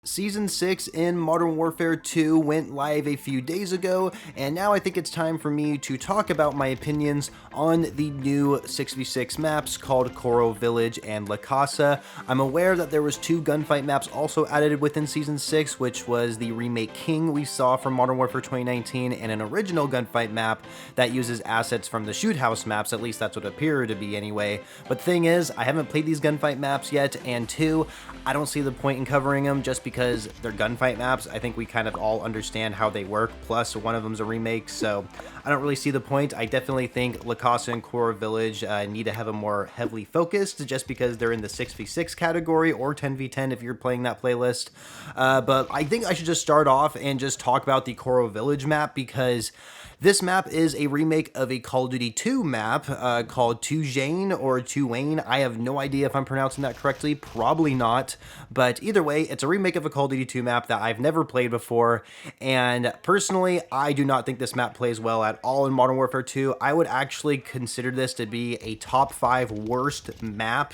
Season 6 in Modern Warfare 2 went live a few days ago, and now I think it's time for me to talk about my opinions on the new 6v6 maps called Koro Village and La Casa. I'm aware that there was two gunfight maps also added within Season 6, which was the remake King we saw from Modern Warfare 2019, and an original gunfight map that uses assets from the Shoot House maps, at least that's what it appeared to be anyway. But the thing is, I haven't played these gunfight maps yet, and two, I don't see the point in covering them just because they're gunfight maps. I think we kind of all understand how they work, plus one of them's a remake, so I don't really see the point. I definitely think La Casa and Koro Village need to have a more heavily focused, just because they're in the 6v6 category, or 10v10 if you're playing that playlist. But I think I should just start off and just talk about the Koro Village map, because this map is a remake of a Call of Duty 2 map called Tujain or Tuwain. I have no idea if I'm pronouncing that correctly, probably not, but either way, it's a remake of a Call of Duty 2 map that I've never played before, and personally, I do not think this map plays well at all in Modern Warfare 2. I would actually consider this to be a top 5 worst map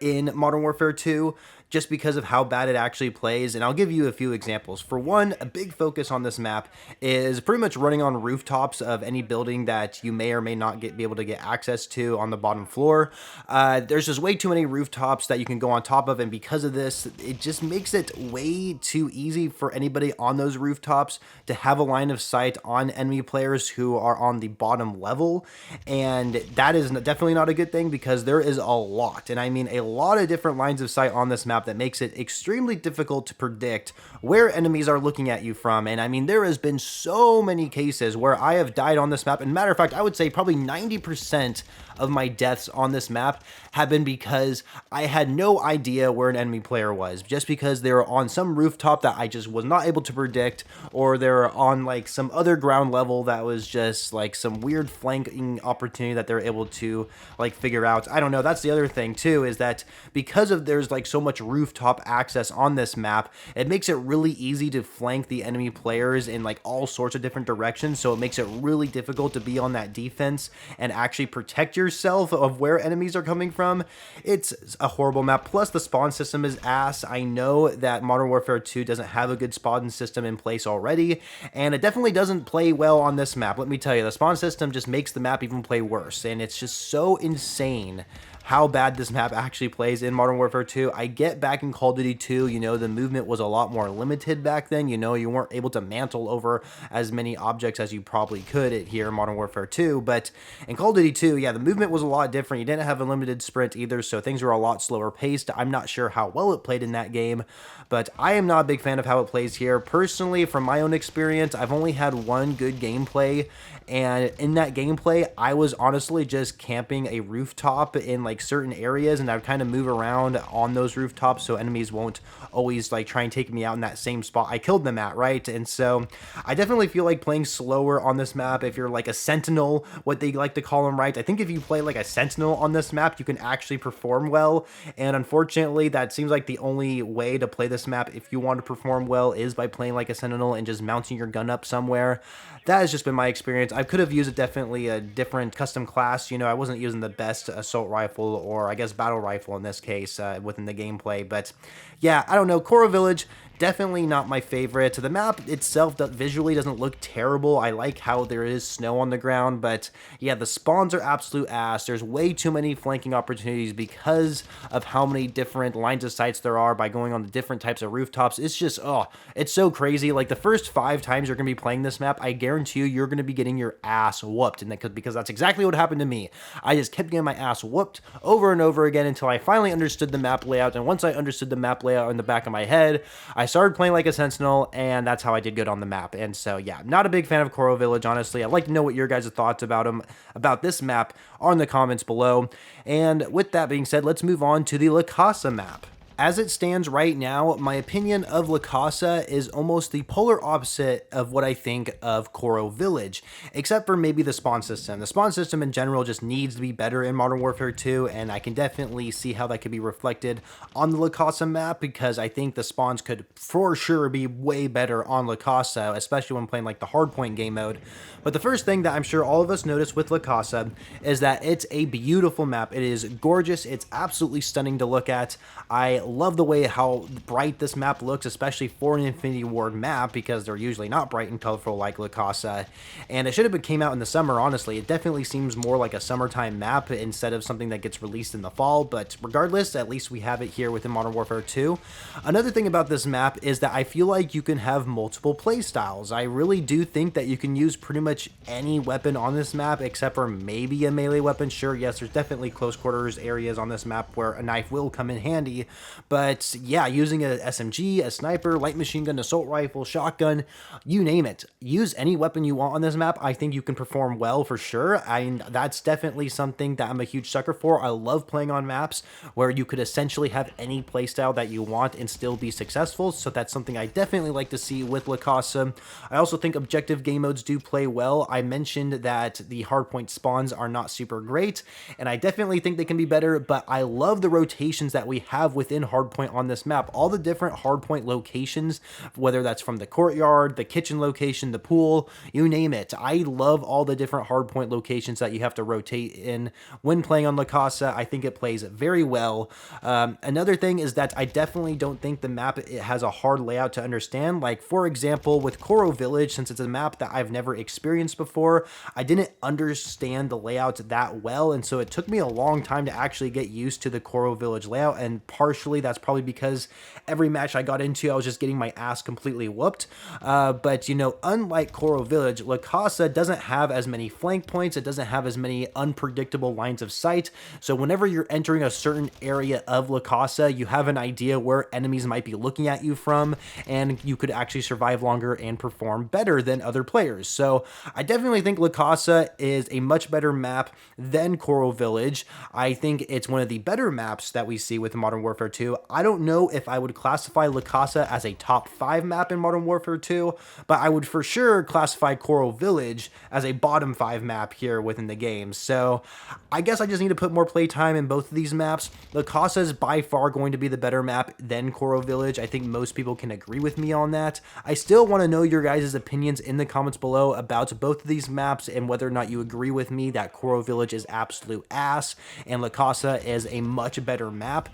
in Modern Warfare 2, just because of how bad it actually plays, and I'll give you a few examples. For one, a big focus on this map is pretty much running on rooftops of any building that you may or may not be able to get access to on the bottom floor. There's just way too many rooftops that you can go on top of, and because of this, it just makes it way too easy for anybody on those rooftops to have a line of sight on enemy players who are on the bottom level, and that is definitely not a good thing, because there is a lot, and I mean a lot of different lines of sight on this map that makes it extremely difficult to predict where enemies are looking at you from. And I mean, there has been so many cases where I have died on this map, and matter of fact, I would say probably 90% of my deaths on this map have been because I had no idea where an enemy player was, just because they were on some rooftop that I just was not able to predict, or they're on like some other ground level that was just like some weird flanking opportunity that they're able to like figure out. I don't know, that's the other thing too, is that because of there's like so much rooftop access on this map, it makes it really easy to flank the enemy players in like all sorts of different directions, so it makes it really difficult to be on that defense and actually protect yourself of where enemies are coming from. It's a horrible map, plus the spawn system is ass. I know that Modern Warfare 2 doesn't have a good spawn system in place already, and it definitely doesn't play well on this map. Let me tell you, the spawn system just makes the map even play worse, and it's just so insane how bad this map actually plays in Modern Warfare 2. I get back in Call of Duty 2, you know, the movement was a lot more limited back then. You know, you weren't able to mantle over as many objects as you probably could here in Modern Warfare 2. But in Call of Duty 2, yeah, the movement was a lot different. You didn't have a limited sprint either, so things were a lot slower paced. I'm not sure how well it played in that game, but I am not a big fan of how it plays here. Personally, from my own experience, I've only had one good gameplay, and in that gameplay, I was honestly just camping a rooftop in like certain areas, and I would kind of move around on those rooftops so enemies won't always like try and take me out in that same spot I killed them at, right? And so I definitely feel like playing slower on this map, if you're like a sentinel, what they like to call them, right? I think if you play like a sentinel on this map, you can actually perform well, and unfortunately that seems like the only way to play this map if you want to perform well is by playing like a sentinel and just mounting your gun up somewhere. That has just been my experience. I could have used definitely a different custom class. You know, I wasn't using the best assault rifle, or I guess battle rifle in this case, within the gameplay. But yeah, I don't know. Koro Village, definitely not my favorite. The map itself visually doesn't look terrible. I like how there is snow on the ground, but yeah, the spawns are absolute ass. There's way too many flanking opportunities because of how many different lines of sights there are by going on the different types of rooftops. It's just, oh, it's so crazy. Like the first 5 times you're going to be playing this map, I guarantee you're going to be getting your ass whooped, and because that's exactly what happened to me. I just kept getting my ass whooped over and over again until I finally understood the map layout, and once I understood the map layout in the back of my head, I started playing like a sentinel, and that's how I did good on the map. And so yeah, not a big fan of Koro Village, honestly. I'd like to know what your guys' thoughts about this map are in the comments below. And with that being said, let's move on to the La Casa map. As it stands right now, my opinion of La Casa is almost the polar opposite of what I think of Koro Village, except for maybe the spawn system. The spawn system in general just needs to be better in Modern Warfare 2, and I can definitely see how that could be reflected on the La Casa map, because I think the spawns could for sure be way better on La Casa, especially when playing like the hardpoint game mode. But the first thing that I'm sure all of us noticed with La Casa is that it's a beautiful map. It is gorgeous. It's absolutely stunning to look at. I love the way how bright this map looks, especially for an Infinity Ward map, because they're usually not bright and colorful like La Casa. And it should have came out in the summer, honestly. It definitely seems more like a summertime map instead of something that gets released in the fall, but regardless, at least we have it here within Modern Warfare 2. Another thing about this map is that I feel like you can have multiple playstyles. I really do think that you can use pretty much any weapon on this map except for maybe a melee weapon. Sure, yes, there's definitely close quarters areas on this map where a knife will come in handy, but yeah, using a SMG, a sniper, light machine gun, assault rifle, shotgun, you name it. Use any weapon you want on this map. I think you can perform well for sure. That's definitely something that I'm a huge sucker for. I love playing on maps where you could essentially have any playstyle that you want and still be successful, so that's something I definitely like to see with La Casa. I also think objective game modes do play well. I mentioned that the hardpoint spawns are not super great, and I definitely think they can be better, but I love the rotations that we have within hardpoint on this map. All the different hardpoint locations, whether that's from the courtyard, the kitchen location, the pool, you name it. I love all the different hardpoint locations that you have to rotate in when playing on La Casa. I think it plays very well. Another thing is that I definitely don't think the map it has a hard layout to understand. Like, for example, with Koro Village, since it's a map that I've never experienced before, I didn't understand the layout that well, and so it took me a long time to actually get used to the Koro Village layout, and partially that's probably because every match I got into, I was just getting my ass completely whooped. But, you know, unlike Koro Village, La Casa doesn't have as many flank points, it doesn't have as many unpredictable lines of sight, so whenever you're entering a certain area of La Casa, you have an idea where enemies might be looking at you from, and you could actually survive longer and perform better than other players. So I definitely think La Casa is a much better map than Koro Village. I think it's one of the better maps that we see with Modern Warfare 2. I don't know if I would classify La Casa as a top 5 map in Modern Warfare 2, but I would for sure classify Koro Village as a bottom 5 map here within the game. So I guess I just need to put more playtime in both of these maps. La Casa is by far going to be the better map than Koro Village. I think most people can agree with me on that. I still want to know your guys' opinions in the comments below about both of these maps and whether or not you agree with me that Koro Village is absolute ass and La Casa is a much better map.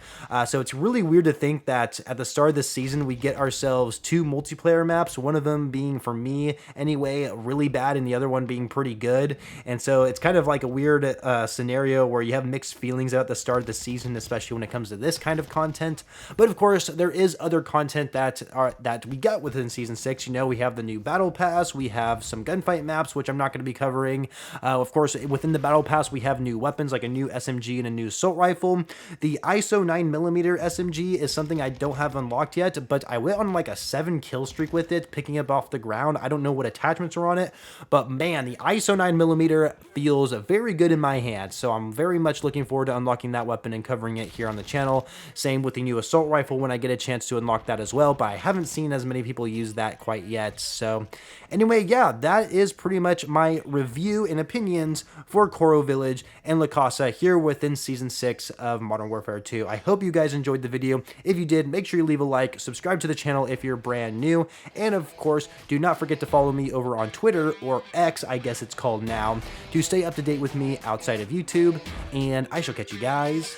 So it's really weird to think that at the start of the season we get ourselves 2 multiplayer maps, one of them being, for me anyway, really bad and the other one being pretty good. And so it's kind of like a weird scenario where you have mixed feelings at the start of the season, especially when it comes to this kind of content. But of course, there is other content that we got within Season 6. You know, we have the new Battle Pass, we have some gunfight maps, which I'm not going to be covering. Of course, within the Battle Pass, we have new weapons like a new SMG and a new assault rifle. The ISO 9mm SMG is something I don't have unlocked yet, but I went on like a 7 kill streak with it, picking it up off the ground. I don't know what attachments are on it, but man, the ISO 9mm feels very good in my hand, so I'm very much looking forward to unlocking that weapon and covering it here on the channel. Same with the new assault rifle when I get a chance to unlock that as well, but I haven't seen as many people use that quite yet. So anyway, yeah, that is pretty much my review and opinions for Koro Village and La Casa here within Season 6 of Modern Warfare 2. I hope you guys enjoyed the video. If you did, make sure you leave a like, subscribe to the channel if you're brand new, and of course, do not forget to follow me over on Twitter, or X, I guess it's called now, to stay up to date with me outside of YouTube, and I shall catch you guys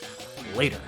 later.